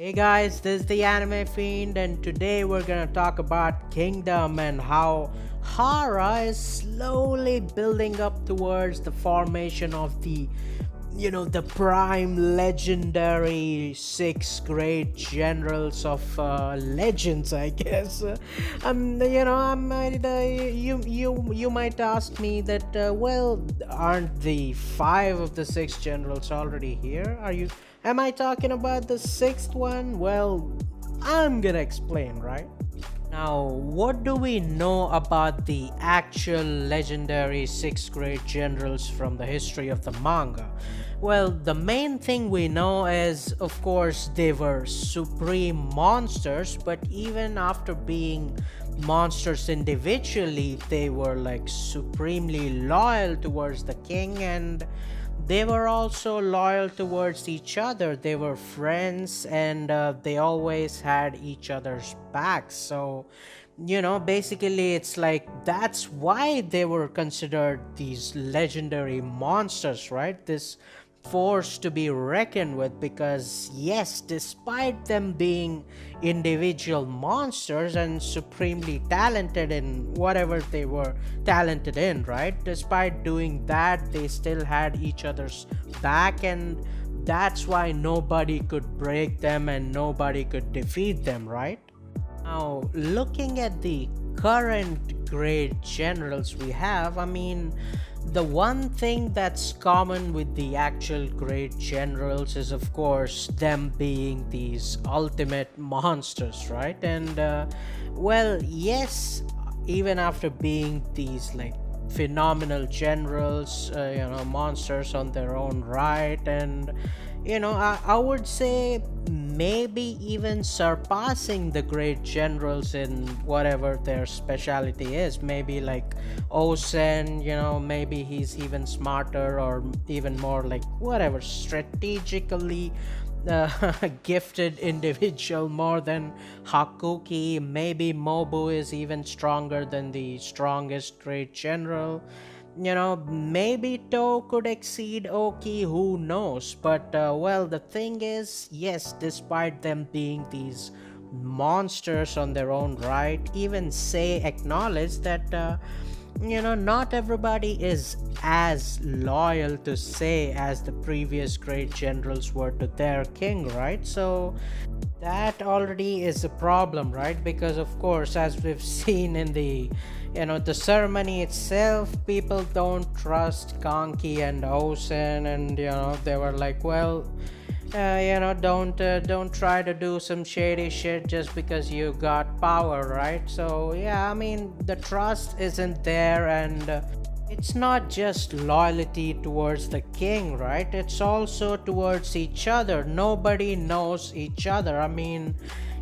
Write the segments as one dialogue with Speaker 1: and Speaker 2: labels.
Speaker 1: Hey guys, this is the Anime Fiend, and today we're gonna talk about Kingdom and how Hara is slowly building up towards the formation of the prime legendary six great generals of legends, I guess. You might ask me that, well, aren't the five of the six generals already here? Am I talking about the sixth one? Well, I'm gonna explain, right? Now, what do we know about the actual legendary sixth grade generals from the history of the manga? Well, the main thing we know is, of course, they were supreme monsters, but even after being monsters individually, they were like supremely loyal towards the king, and they were also loyal towards each other. They were friends, and they always had each other's backs. So, basically, it's like that's why they were considered these legendary monsters, right? This force to be reckoned with, because yes, despite them being individual monsters and supremely talented in whatever they were talented in, right, despite doing that, they still had each other's back, and that's why nobody could break them and nobody could defeat them, right? Now, looking at the current great generals we have, I mean, the one thing that's common with the actual great generals is, of course, them being these ultimate monsters, right? And, well, yes, even after being these like phenomenal generals, monsters on their own right, and I would say maybe even surpassing the great generals in whatever their specialty is. Maybe like Osen, maybe he's even smarter or even more like whatever strategically gifted individual more than Hakuki. Maybe Mobu is even stronger than the strongest great general. Maybe To could exceed Oki, who knows? But, well, the thing is, yes, despite them being these monsters on their own right, even Say acknowledge that, not everybody is as loyal to Say as the previous great generals were to their king, right? So, that already is a problem, right? Because of course, as we've seen in the ceremony itself, people don't trust Kanki and Osen, and they were like, well, don't try to do some shady shit just because you got power, right? So yeah, I mean, the trust isn't there, and it's not just loyalty towards the king, right? It's also towards each other. Nobody knows each other. I mean,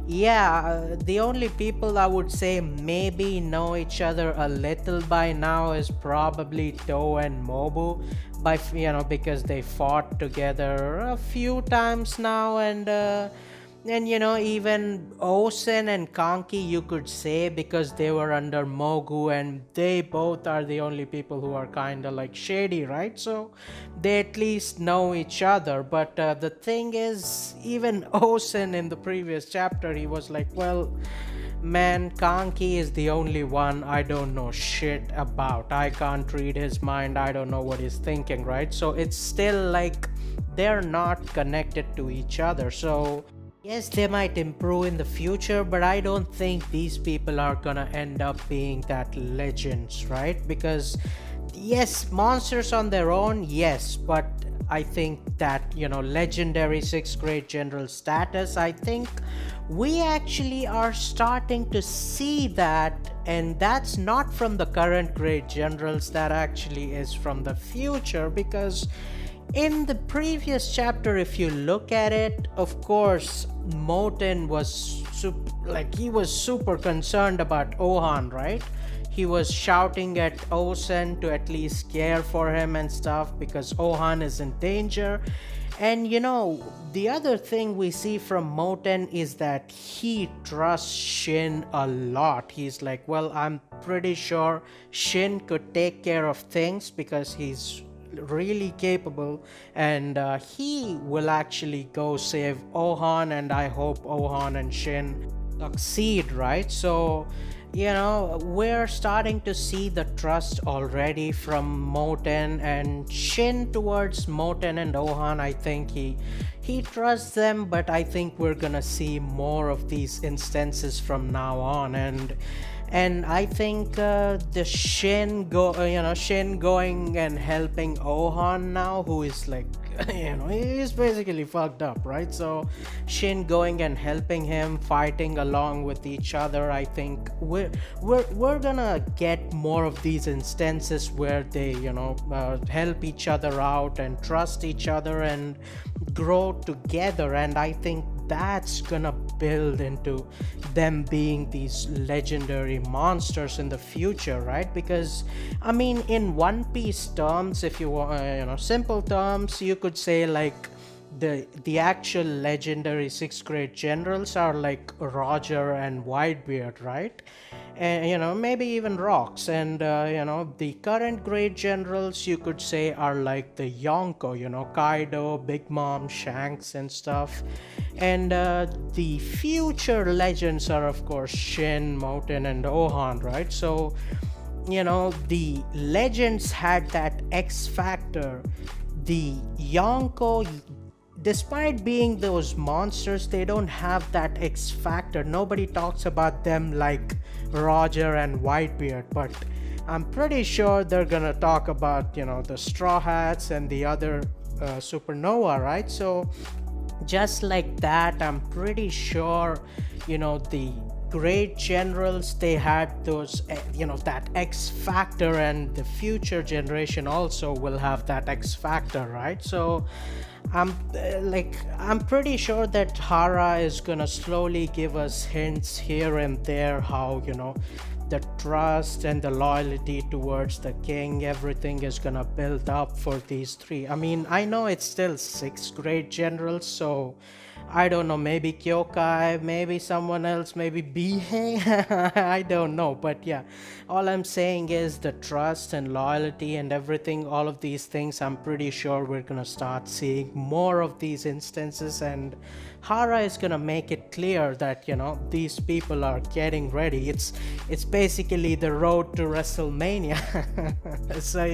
Speaker 1: yeah, the only people I would say maybe know each other a little by now is probably To and Mobu, because they fought together a few times now, and even Osen and Kanki, you could say, because they were under Mogu, and they both are the only people who are kind of like shady, right? So they at least know each other. But the thing is, even Osen in the previous chapter, he was like, well, man, Kanki is the only one I don't know shit about. I can't read his mind. I don't know what he's thinking, right? So it's still like they're not connected to each other. So yes, they might improve in the future, but I don't think these people are gonna end up being that legends, right? Because yes, monsters on their own, yes, but I think that, legendary sixth grade general status, I think we actually are starting to see that, and that's not from the current grade generals, that actually is from the future. Because in the previous chapter, if you look at it, of course, Moten was he was super concerned about Ohan, right? He was shouting at Osen to at least care for him and stuff, because Ohan is in danger. And the other thing we see from Moten is that he trusts Shin a lot. He's like, well, I'm pretty sure Shin could take care of things, because he's really capable, and he will actually go save Ohan, and I hope Ohan and Shin succeed, right? So, we're starting to see the trust already from Moten and Shin towards Moten and Ohan. I think he trusts them, but I think we're gonna see more of these instances from now on. And I think the Shin going and helping Ohan now, who is like, he's basically fucked up, right? So Shin going and helping him, fighting along with each other. I think we're gonna get more of these instances where they help each other out and trust each other and grow together. And I think that's gonna build into them being these legendary monsters in the future, right? Because I mean, in One Piece terms, if you want, simple terms, you could say like the actual legendary sixth grade generals are like Roger and Whitebeard, right? And maybe even Rocks. And the current grade generals, you could say, are like the Yonko, Kaido, Big Mom, Shanks and stuff. And the future legends are of course Shin, Moten and Ohan, right? So the legends had that X factor. The Yonko, despite being those monsters, they don't have that X factor. Nobody talks about them like Roger and Whitebeard, but I'm pretty sure they're gonna talk about the Straw Hats and the other Supernova, right? So just like that, I'm pretty sure the great generals, they had those that X factor, and the future generation also will have that X factor, right? So I'm pretty sure that Hara is gonna slowly give us hints here and there how the trust and the loyalty towards the king, everything is gonna build up for these three. I mean, I know it's still sixth grade generals, so I don't know, maybe Kyokai, maybe someone else, maybe Bihei. I don't know, but yeah, all I'm saying is the trust and loyalty and everything, all of these things, I'm pretty sure we're gonna start seeing more of these instances. And Hara is gonna make it clear that these people are getting ready. It's basically the road to WrestleMania. So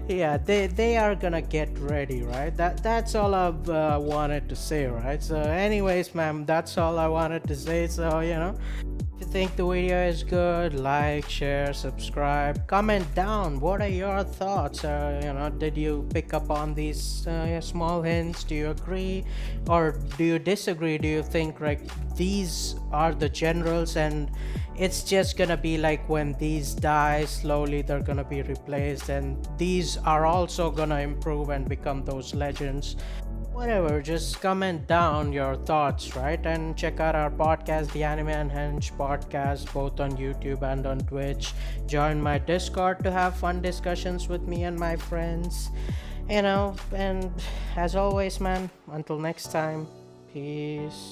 Speaker 1: yeah, they are gonna get ready, right? That's all I've wanted to say, right? So anyways, ma'am, that's all I wanted to say. So if you think the video is good, like, share, subscribe, comment down. What are your thoughts? Did you pick up on these small hints? Do you agree or do you disagree? Do you think like these are the generals and it's just gonna be like when these die, slowly they're gonna be replaced, and these are also gonna improve and become those legends? Whatever, just comment down your thoughts, right? And check out our podcast, the Anime and Henge podcast, both on YouTube and on Twitch. Join my Discord to have fun discussions with me and my friends. And as always, man, until next time, peace.